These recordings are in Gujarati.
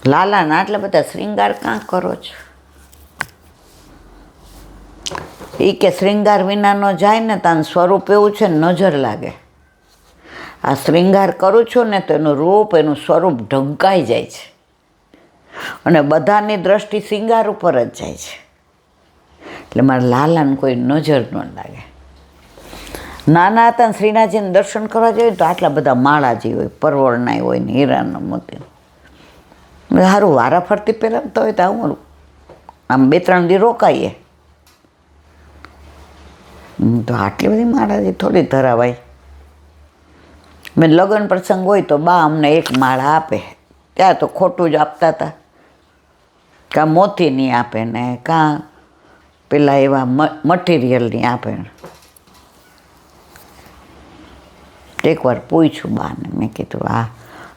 લાલાના આટલા બધા શ્રૃંગાર કાં કરો છો? એ કે શ્રૃંગાર વિનાનો જાય ને તાનું સ્વરૂપ એવું છે ને નજર લાગે. આ શ્રૃંગાર કરું છું ને તો એનું રૂપ એનું સ્વરૂપ ઢંકાઈ જાય છે અને બધાની દ્રષ્ટિ શ્રૃંગાર ઉપર જ જાય છે. એટલે મારા લાલાને કોઈ નજર ન લાગે. નાના હતા ને શ્રીનાથજીને દર્શન કરવા જઈએ તો આટલા બધા માળાજી હોય, પરવળના હોય ને હીરાના મોતી. સારું વારા ફરતી પહેરાવતા હોય તો આવું આમ 2-3 દી રોકાઈએ. તો આટલી બધી માળાજી થોડી ધરાવાય. મેં લગ્ન પ્રસંગ હોય તો બા અમને એક માળા આપે. ત્યાં તો ખોટું જ આપતા હતા. કાં મોતીની આપે ને કાં પેલા એવા મટીરિયલની આપે. એકવાર પૂછ્યું બાને, મેં કીધું આ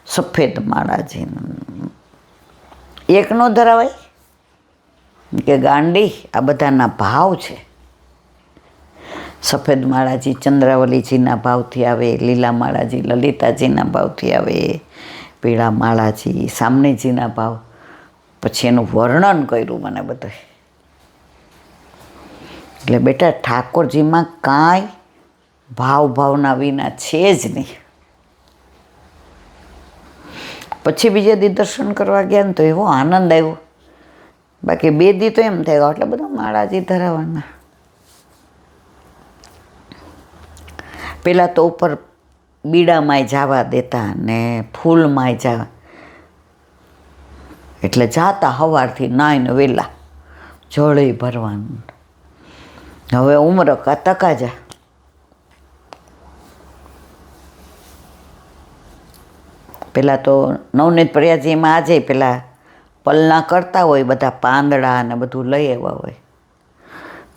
સફેદ માળાજી એક નો ધરાવાય કે ગાંડી? આ બધાના ભાવ છે. સફેદ માળાજી ચંદ્રાવલીજીના ભાવથી આવે, લીલા માળાજી લલિતાજીના ભાવથી આવે, પીળા માળાજી સામનેજીના ભાવ. પછી એનું વર્ણન કર્યું મને બધું. એટલે બેટા ઠાકોરજીમાં કાંઈ ભાવના વિના છે જ નહીં. પછી બીજે દી દર્શન કરવા ગયા ને તો એવો આનંદ આવ્યો. બાકી 2 દી તો એમ થાય એટલે બધા માળાજી ધરાવવાના. પેલા તો ઉપર બીડામાંય જવા દેતા ને ફૂલમાંય જવા. એટલે જાતા સવારથી નાઈને વહેલા જળે ભરવાનું. હવે ઉમર તકાજા. પેલા તો નવનીત પ્રયાજીમાં આજે પેલા પલના કરતા હોય, બધા પાંદડા ને બધું લઈ આવ્યા હોય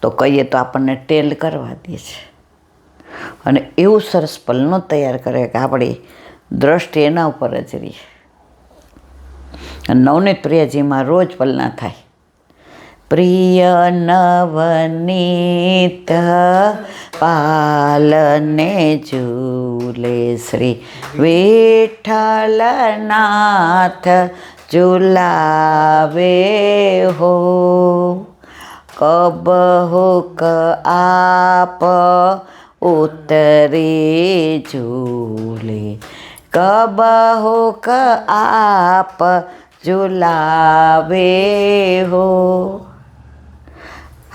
તો કહીએ તો આપણને ટેલ કરવા દે છે. અને એવું સરસ પલનો તૈયાર કરે કે આપણી દ્રષ્ટિ એના ઉપર જ રહી. નવનીત પ્રિયાજીમાં રોજ પલના થાય. પ્રિય નવનીત પાલને ઝૂલે શ્રી વિઠ્ઠલનાથ ઝુલાવે હો. કબહુક આપ ઉતરી ઝૂલે, કબહુક આપ ઝુલાવે હો.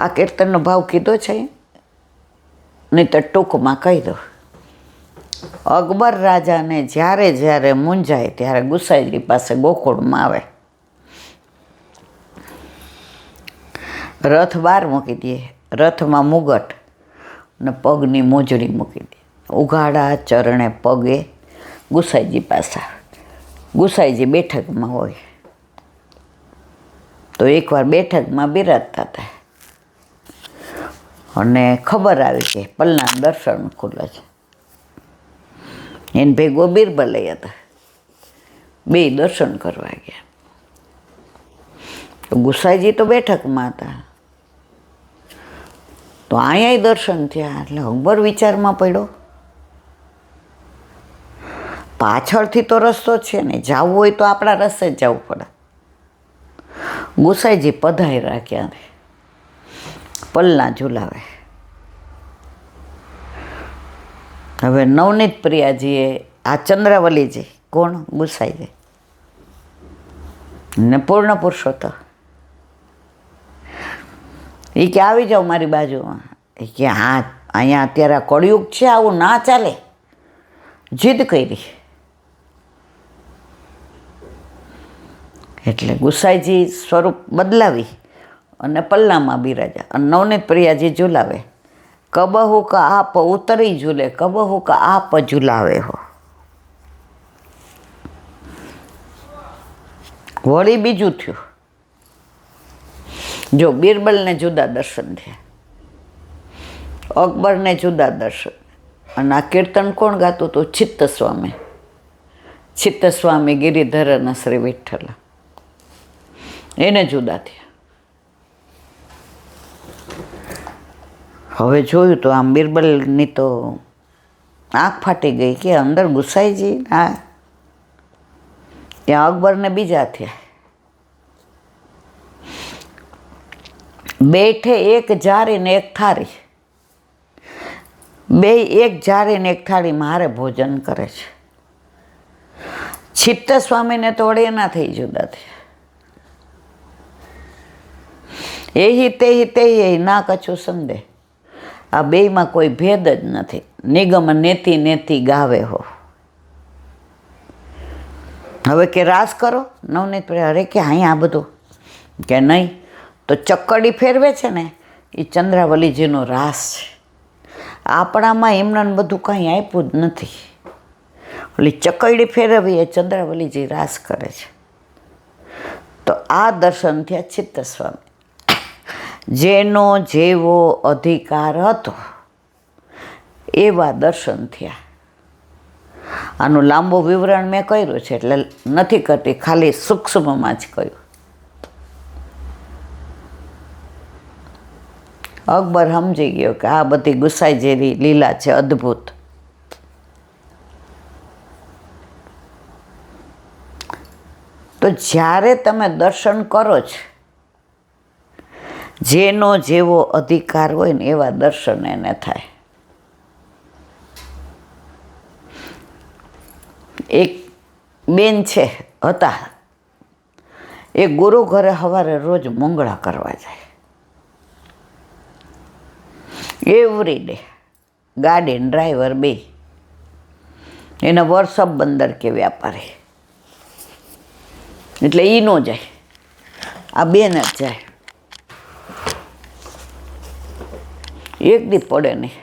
આ કીર્તનનો ભાવ કીધો છે નહીં તો ટૂંકમાં કહી દો. અકબર રાજાને જ્યારે મૂંઝાય ત્યારે ગુસાઈજી પાસે ગોકુળમાં આવે. રથ બહાર મૂકી દે, રથમાં મુગટ ને પગની મોજડી મૂકી દે. ઉઘાડા ચરણે પગે ગુસાઈજી પાસા. ગુસાઈજી બેઠકમાં હોય તો એકવાર બેઠકમાં બિરાજતા હતા અને ખબર આવી કે પલના દર્શન ખુલે છે. એને ભેગો બિરબલ હતા. 2 દર્શન કરવા ગયા. તો ગુસાઈજી તો બેઠકમાં હતા તો અહીંયા દર્શન થયા. એટલે અકબર વિચારમાં પડ્યો, પાછળથી તો રસ્તો છે ને, જવું હોય તો આપણા રસ્તે જ જવું પડે. ગુસાઈજી પધાઈ રાખ્યા, પલના ઝુલાવે. હવે નવનીત પ્રિયાજીએ આ ચંદ્રાવલીજી કોણ? ગુસાઈજી ને પૂર્ણ પુરુષોત્તમ. એ કે આવી જાઓ મારી બાજુમાં. એ કે હા અહીંયા અત્યારે કળિયુગ છે, આવું ના ચાલે. જીદ કરી. એટલે ગુસાઈજી સ્વરૂપ બદલાવી અને પલ્લામાં બિરાજા. અને નવનીત પ્રિયાજી ઝુલાવે. કબહુ ક આપ ઉતરી ઝૂલે, કબહુ ક આપ ઝુલાવે હો. વળી બીજું થયું. જો બિરબલને જુદા દર્શન થયા, અકબરને જુદા દર્શન. અને આ કીર્તન કોણ ગાતું હતું? ચિત્તસ્વામી. ચિત્તસ્વામી ગિરિધરના શ્રી વિઠ્ઠલ, એને જુદા થયા. હવે જોયું તો આમ બિરબલની તો આંખ ફાટી ગઈ કે અંદર ગુસાઈજી. હા, ત્યાં અકબરને બીજા થયા. બેઠે એક જારી ને એક થાળી, બે એક જારી ને એક થાળી મારે ભોજન કરે છે. ચિત્ત સ્વામીને તો વળે ના થઈ જુદા થયા. એહી તે ના કછું સંદેહ. આ બેયમાં કોઈ ભેદ જ નથી. નિગમ નેતિ નેતિ ગાવે હો. હવે કે રાસ કરો નવનીત, અરે કે અહીંયા આ બધું કે નહીં, તો ચક્કડી ફેરવે છે ને એ ચંદ્રાવલીજીનો રાસ છે. આપણામાં એમને બધું કાંઈ આપ્યું જ નથી. ઓલી ચકડી ફેરવી એ ચંદ્રાવલીજી રાસ કરે છે. તો આ દર્શન થયા ચિત્ત સ્વામી. જેનો જેવો અધિકાર હતો એવા દર્શન થયા. આનું લાંબુ વિવરણ મેં કર્યું છે એટલે નથી કરતી, ખાલી સૂક્ષ્મમાં જ કહ્યું. અકબર સમજી ગયો કે આ બધી ગુસાઈ જેવી લીલા છે, અદ્ભુત. તો જ્યારે તમે દર્શન કરો છો, જેનો જેવો અધિકાર હોય ને એવા દર્શન એને થાય. એક બેન છે હતા, એ ગુરુ ઘરે સવારે રોજ મંગળા કરવા જાય. એવરી ડે ગાડી ડ્રાઈવર બે. એના વર્ષ બંદર કે વ્યાપારી, એટલે એ ન જાય, આ બેન જ જાય. એક દી પડે નહીં.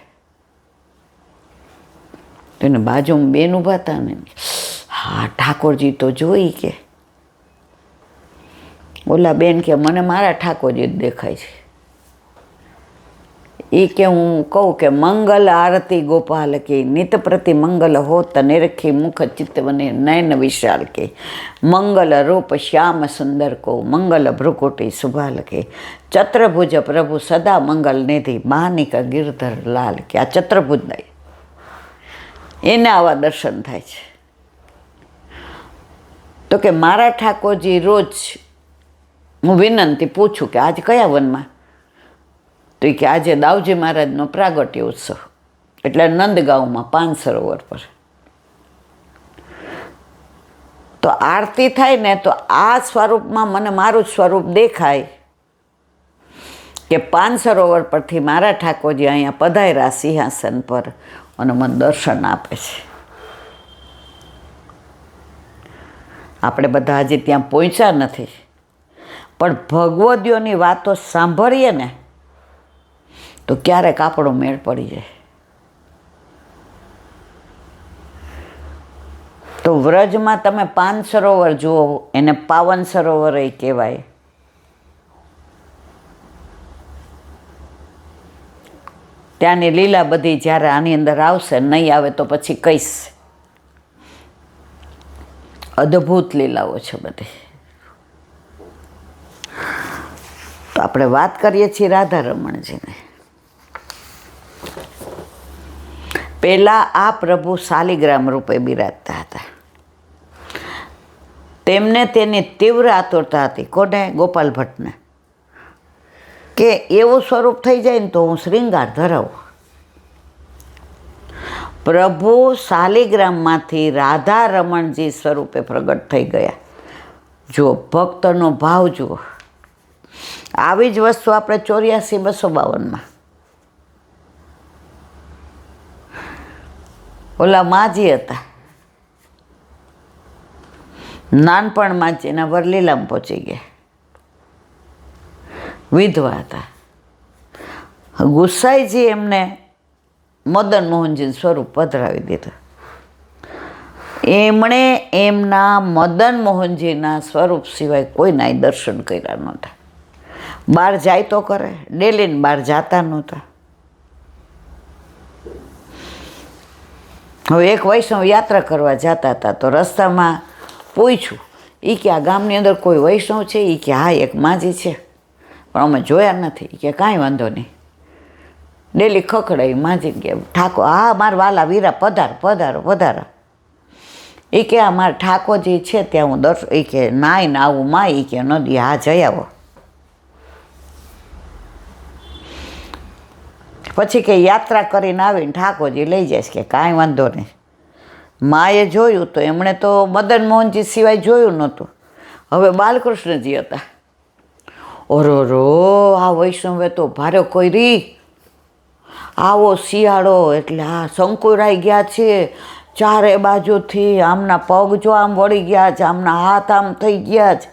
એને બાજુમાં બેન ઊભા હતા ને, હા ઠાકોરજી તો જોઈ કે. ઓલા બેન કે મને મારા ઠાકોરજી જ દેખાય છે. એ કે હું કહું કે મંગલ આરતી ગોપાલ કે નિત પ્રતિ મંગલ હોત નિરખી મુખ ચિત્તવને નયન વિશાલ કે મંગલ રૂપ શ્યામ સુંદર કો મંગલ ભ્રુકુટી સુભાલ કે ચત્રભુજ પ્રભુ સદા મંગલ નિધિ માનિક ગિરધર લાલ કે. આ ચત્રભુજ નહીં, એને આવા દર્શન થાય છે. તો કે મારા ઠાકોરજી રોજ હું વિનંતી પૂછું કે આજ કયા વનમાં, તો એ કે આજે દાઉજી મહારાજનો પ્રાગટ્ય ઉત્સવ, એટલે નંદગાંવમાં 5 સરોવર પર. તો આરતી થાય ને તો આ સ્વરૂપમાં મને મારું જ સ્વરૂપ દેખાય કે 5 સરોવર પરથી મારા ઠાકોરજી અહીંયા પધાર્યા સિંહાસન પર અને મને દર્શન આપે છે. આપણે બધા હજી ત્યાં પહોંચ્યા નથી, પણ ભગવદીઓની વાતો સાંભળીએ ને તો ક્યારેક આપણો મેળ પડી જાય. તો વ્રજમાં તમે 5 સરોવર જુઓ, એને પાવન સરોવર એ કહેવાય. ત્યાંની લીલા બધી જ્યારે આની અંદર આવશે, નહીં આવે તો પછી કહીશ. અદ્ભુત લીલાઓ છે બધી. તો આપણે વાત કરીએ છીએ રાધા રમણજીને. પહેલાં આ પ્રભુ શાલિગ્રામ રૂપે બિરાજતા હતા. તેમને તેની તીવ્ર આતુરતા હતી. કોને? ગોપાલ ભટ્ટને, કે એવું સ્વરૂપ થઈ જાય ને તો હું શ્રૃંગાર ધરાવું. પ્રભુ શાલિગ્રામમાંથી રાધા રમણજી સ્વરૂપે પ્રગટ થઈ ગયા. જુઓ, ભક્તનો ભાવ જુઓ. આવી જ વસ્તુ આપણે 84-252 ઓલા માજી હતા, નાનપણ માજીના વરલીલામ પહોંચી ગયા, વિધવા હતા. ગુસાઈજી એમને મદન મોહનજી સ્વરૂપ પધરાવી દીધું. એમણે એમના મદન મોહનજીના સ્વરૂપ સિવાય કોઈના દર્શન કર્યા નહોતા. બહાર જાય તો કરે, ડેલીને બહાર જતા નહોતા. હવે એક વૈષ્ણવ યાત્રા કરવા જતા હતા, તો રસ્તામાં પૂછ્યું, એ કે આ ગામની અંદર કોઈ વૈષ્ણવ છે? એ કે હા, એક માજી છે, પણ અમે જોયા નથી. કે કાંઈ વાંધો નહીં. ડેલી ખખડાઈ માજી કે ઠાકોર, હા મારા વાલા વીરા પધાર પધારો પધારો. એ કે આ મારા ઠાકોરજી છે ત્યાં હું એ કે નાઈને આવું માં. એ કે નદી, હા જઈ આવો. પછી કે યાત્રા કરીને આવીને ઠાકોરજી લઈ જાય કે કાંઈ વાંધો નહીં. માએ જોયું તો એમણે તો મદન મોહનજી સિવાય જોયું નહોતું. હવે બાલકૃષ્ણજી હતા. ઓરો આ વૈષ્ણવે તો ભારે કોઈ રી, આવો શિયાળો એટલે આ શંકુરાઈ ગયા છે ચારે બાજુથી. આમના પગ જો આમ વળી ગયા છે, આમના હાથ આમ થઈ ગયા છે,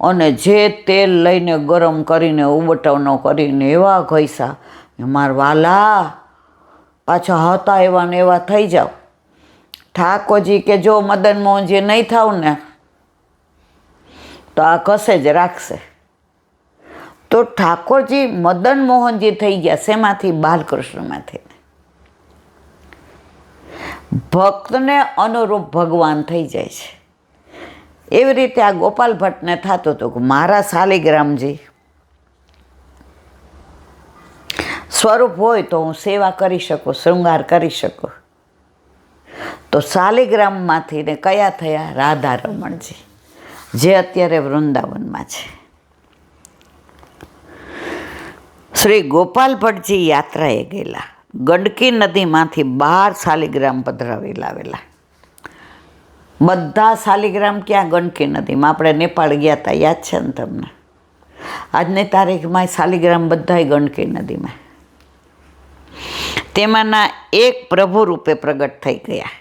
અને જે તેલ લઈને ગરમ કરીને ઉબટવનો કરીને એવા ઘસ્યા. મારા વાલા પાછા હતા એવા ને એવા થઈ જાવ. ઠાકોરજી કે જો મદન મોહનજી નહીં થાવ ને તો આ કસે જ રાખશે. તો ઠાકોરજી મદન મોહનજી થઈ ગયા શેમાંથી? બાલકૃષ્ણમાંથી. ભક્તને અનુરૂપ ભગવાન થઈ જાય છે. એવી રીતે આ ગોપાલ ભટ્ટને થતું હતું કે મારા શાલિગ્રામજી સ્વરૂપ હોય તો હું સેવા કરી શકું, શૃંગાર કરી શકું. તો શાલિગ્રામમાંથી ને કયા થયા? રાધા રમણજી, જે અત્યારે વૃંદાવનમાં છે. શ્રી ગોપાલ ભટ્ટજી યાત્રાએ ગયેલા, ગંડકી નદીમાંથી 12 શાલિગ્રામ પધરાવી લાવેલા. બધા શાલિગ્રામ ક્યાં? ગંડકી નદીમાં. આપણે નેપાળ ગયા હતા, યાદ છે ને તમને? આજની તારીખમાં શાલિગ્રામ બધાય ગંડકી નદીમાં. તેમાંના એક પ્રભુ રૂપે પ્રગટ થઈ ગયા,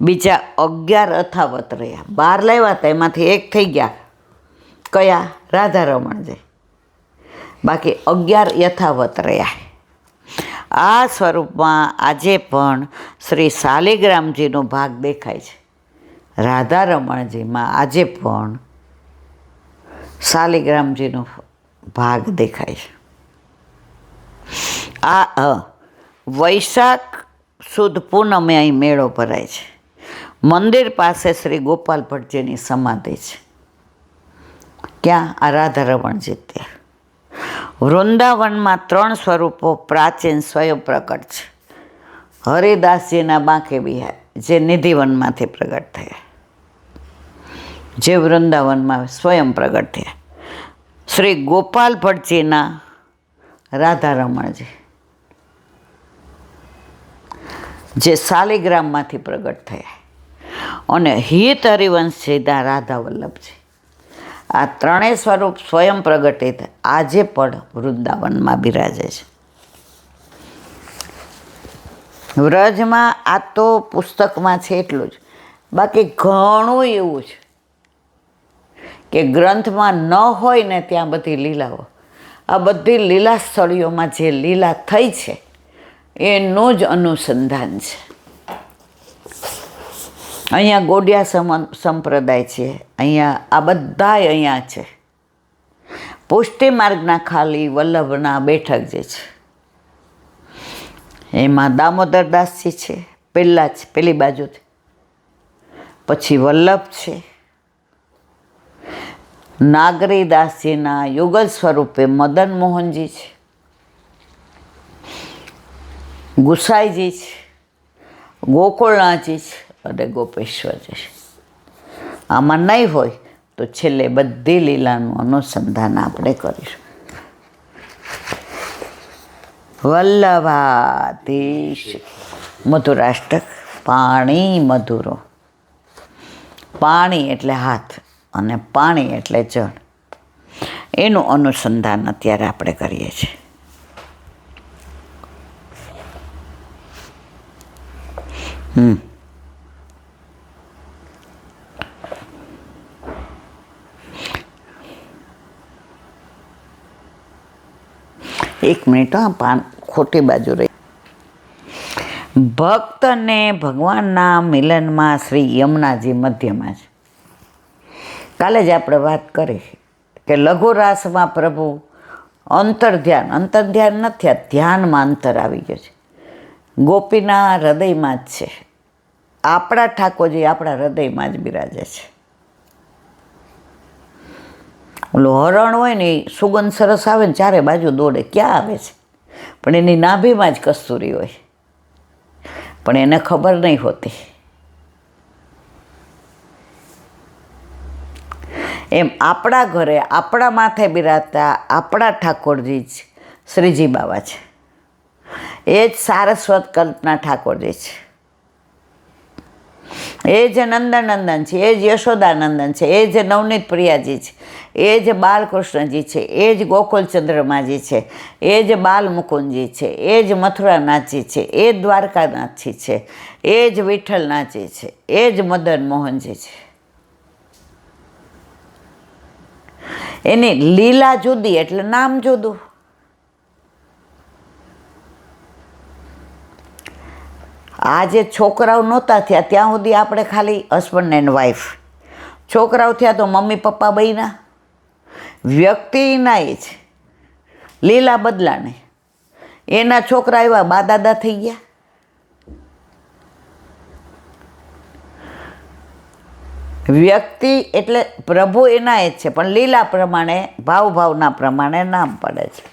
બીજા 11 અથાવત રહ્યા. 12 લાવ્યા હતા, એમાંથી એક થઈ ગયા. કયા? રાધા રમણજી. બાકી 11 યથાવત રહ્યા. આ સ્વરૂપમાં આજે પણ શ્રી શાલિગ્રામજીનો ભાગ દેખાય છે. રાધા રમણજીમાં આજે પણ શાલિગ્રામજીનો ભાગ દેખાય છે. આ વૈશાખ સુદ પૂનમે અહીં મેળો ભરાય છે. મંદિર પાસે શ્રી ગોપાલ ભટ્ટજીની સમાધિ છે. ક્યાં? આ રાધા રમણજી ત્યાં. વૃંદાવનમાં 3 સ્વરૂપો પ્રાચીન સ્વયં પ્રકટ છે. હરિદાસજીના બાંકે બિહાર, જે નિધિવનમાંથી પ્રગટ થયા, જે વૃંદાવનમાં સ્વયં પ્રગટ થયા. શ્રી ગોપાલ ભટ્ટજીના રાધા રમણજી, જે શાલિગ્રામમાંથી પ્રગટ થયા. અને હિત હરિવંશજીના રાધા વલ્લભજી. આ 3 સ્વરૂપ સ્વયં પ્રગટિત આજે પણ વૃંદાવનમાં બિરાજે છે. વ્રજમાં આ તો પુસ્તકમાં છે એટલું જ. બાકી ઘણું એવું છે કે ગ્રંથમાં ન હોય ને ત્યાં બધી લીલાઓ. આ બધી લીલા સ્થળીઓમાં જે લીલા થઈ છે એનું જ અનુસંધાન છે. અહીંયા ગોડિયા સંપ્રદાય છે, અહીંયા આ બધાય અહીંયા છે. પુષ્ટિ માર્ગના ખાલી વલ્લભના બેઠક જે છે એમાં દામોદરદાસજી છે પહેલાં જ, પેલી બાજુથી. પછી વલ્લભ છે. નાગરીદાસજીના યુગલ સ્વરૂપે મદન મોહનજી છે, ગુસાઈજી છે, ગોકુળનાથજી છે અને ગોપેશ્વરજી છે. આમાં નહીં હોય તો છેલ્લે બધી લીલાનું અનુસંધાન આપણે કરીશું. વલ્લભાધીશ મધુરાષ્ટક. પાણી મધુરો. પાણી એટલે હાથ અને પાણી એટલે જળ. એનું અનુસંધાન અત્યારે આપણે કરીએ છીએ. એક મિનિટ, ખોટી બાજુ રહી. ભક્ત અને ભગવાનના મિલનમાં શ્રી યમુનાજી મધ્યમાં છે. કાલે જ આપણે વાત કરી કે લઘુ રાસમાં પ્રભુ અંતર્ધ્યાન નથી, આ ધ્યાનમાં અંતર આવી ગયો છે. ગોપીના હૃદયમાં જ છે. આપણા ઠાકોરજી આપણા હૃદયમાં જ બિરાજે છે. ઓલું હરણ હોય ને, સુગંધ સરસ આવે ને ચારે બાજુ દોડે. ક્યાં આવે છે? પણ એની નાભીમાં જ કસ્તુરી હોય, પણ એને ખબર નહીં હોતી. એમ આપણા ઘરે આપણા માથે બિરાજતા આપણા ઠાકોરજી જ શ્રીજી બાવા છે. એ જ સારસ્વત કલ્પના ઠાકોરજી છે, એ જ નંદનંદન છે, એ જ યશોદાનંદન છે, એ જ નવનીત પ્રિયાજી છે, એ જ બાલકૃષ્ણજી છે, એ જ ગોકુલચંદ્રમાજી છે, એ જ બાલમુકુંદજી છે, એ જ મથુરાનાથજી છે, એ જ દ્વારકાનાથજી છે, એ જ વિઠ્ઠલનાથજી છે, એ જ મદન મોહનજી છે. એની લીલા જુદી એટલે નામ જુદું. આ જે છોકરાઓ નહોતા થયા ત્યાં સુધી આપણે ખાલી હસબન્ડ એન્ડ વાઈફ, છોકરાઓ થયા તો મમ્મી પપ્પા બન્યા. વ્યક્તિના એ છે લીલા બદલાને, એના છોકરા એવા બા દાદા થઈ ગયા. વ્યક્તિ એટલે પ્રભુ એના એ જ છે, પણ લીલા પ્રમાણે ભાવના પ્રમાણે નામ પડે છે.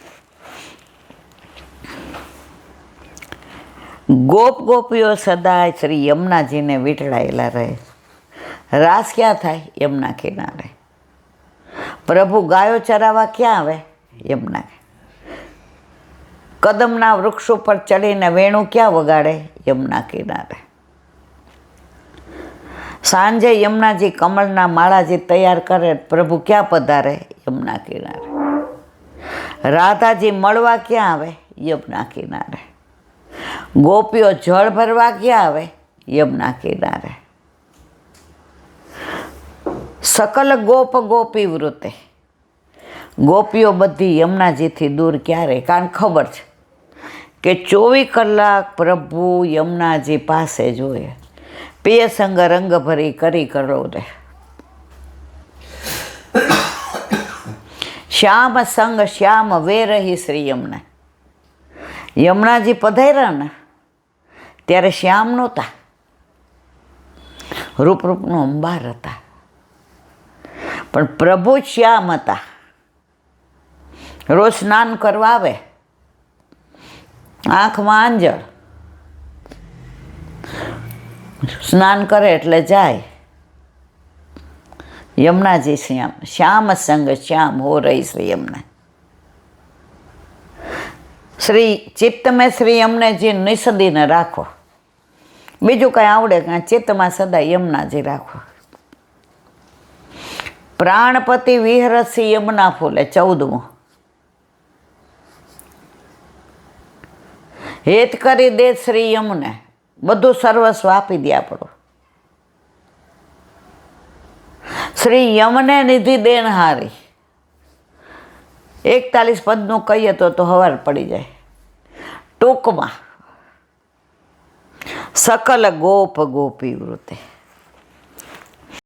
ગોપ ગોપીઓ સદાય શ્રી યમુનાજીને વીંટળાયેલા રહે. રાસ ક્યાં થાય? યમુના કિનારે. પ્રભુ ગાયો ચરાવવા ક્યાં આવે? યમુના. કદમના વૃક્ષ ઉપર ચડીને વેણું ક્યાં વગાડે? યમુના કિનારે. સાંજે યમુનાજી કમળના માળાજી તૈયાર કરે, પ્રભુ ક્યાં પધારે? યમુના કિનારે. રાધાજી મળવા ક્યાં આવે? યમુના કિનારે. ગોપીઓ જળ ભરવા ક્યાં આવે? યમુના કિનારે. સકલ ગોપ ગોપી વૃતે, ગોપીઓ બધી યમુનાજીથી દૂર ક્યારે? કારણ ખબર છે કે 24 કલાક પ્રભુ યમુનાજી પાસે જોઈએ. પિય સંગ રંગ ભરી કરી કરો રે. શ્યામ સંગ શ્યામ વે રહી શ્રી યમુના. યમુનાજી પધાર્યા ને ત્યારે શ્યામ નહોતા, રૂપનું અંબાર હતા, પણ પ્રભુ શ્યામ હતા. રોજ સ્નાન કરવા આવે, આંખમાં આંજળ, સ્નાન કરે એટલે જાય. યમુનાજી શ્યામ, શ્યામ સંગ શ્યામ હો રહી શ્રી યમુના. શ્રી ચિત્ત મેં શ્રી યમુનાજી નિસદીને રાખો. બીજું કંઈ આવડે કાંઈ, ચિત્તમાં સદા યમુનાજી રાખો. પ્રાણપતિ વિહરસી યમુના ફૂલે 14મું. હેત કરી દે શ્રી યમુને, બધું સર્વસ્વ આપી દે આપણું. શ્રી યમને નિધિ દેનહારી. 41 પદનું કહીએ તો હવાર પડી જાય. ટૂંકમાં સકલ ગોપ ગોપી વૃતે.